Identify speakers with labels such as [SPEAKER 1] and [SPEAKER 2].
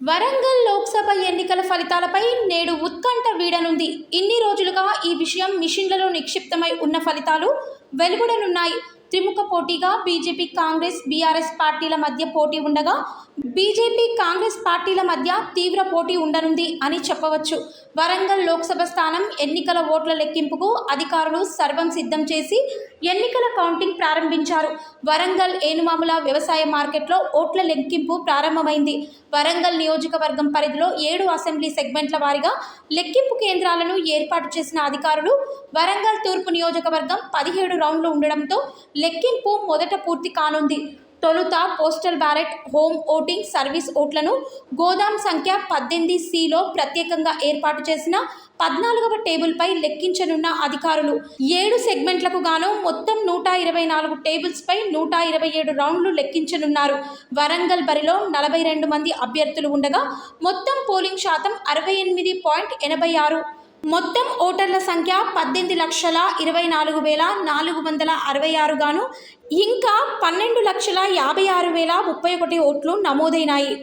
[SPEAKER 1] వరంగల్ లోక్సభ ఎన్నికల ఫలితాలపై నేడు ఉత్కంఠ వీడనుంది. ఇన్ని రోజులుగా ఈ విషయం మిషన్లలో నిక్షిప్తమై ఉన్న ఫలితాలు వెలువడనున్నాయి. త్రిముఖ పోటీగా బీజేపీ, కాంగ్రెస్, బీఆర్ఎస్ పార్టీల మధ్య పోటీ ఉండగా బీజేపీ, కాంగ్రెస్ పార్టీల మధ్య తీవ్ర పోటీ ఉండనుంది అని చెప్పవచ్చు. వరంగల్ లోక్సభ స్థానం ఎన్నికల ఓట్ల లెక్కింపుకు అధికారులు సర్వం సిద్ధం చేసి ఎన్నికల కౌంటింగ్ ప్రారంభించారు. వరంగల్ ఏనుమాముల వ్యవసాయ మార్కెట్లో ఓట్ల లెక్కింపు ప్రారంభమైంది. వరంగల్ నియోజకవర్గం పరిధిలో 7 అసెంబ్లీ సెగ్మెంట్ల వారీగా లెక్కింపు కేంద్రాలను ఏర్పాటు చేసిన అధికారులు వరంగల్ తూర్పు నియోజకవర్గం 17 రౌండ్లు ఉండడంతో లెక్కింపు మొదట పూర్తి కానుంది. తొలుత postal ballot, home voting service ఓట్లను గోదాం సంఖ్య 18Cలో ప్రత్యేకంగా ఏర్పాటు చేసిన 14వ టేబుల్పై లెక్కించనున్న అధికారులు 7 సెగ్మెంట్లకు గాను మొత్తం 124 టేబుల్స్పై 127 రౌండ్లు లెక్కించనున్నారు. వరంగల్ బరిలో 42 మంది అభ్యర్థులు ఉండగా మొత్తం పోలింగ్ శాతం 68.86. మొత్తం ఓటర్ల సంఖ్య 18,24,466 గాను ఇంకా 12,56,031 ఓట్లు నమోదైనాయి.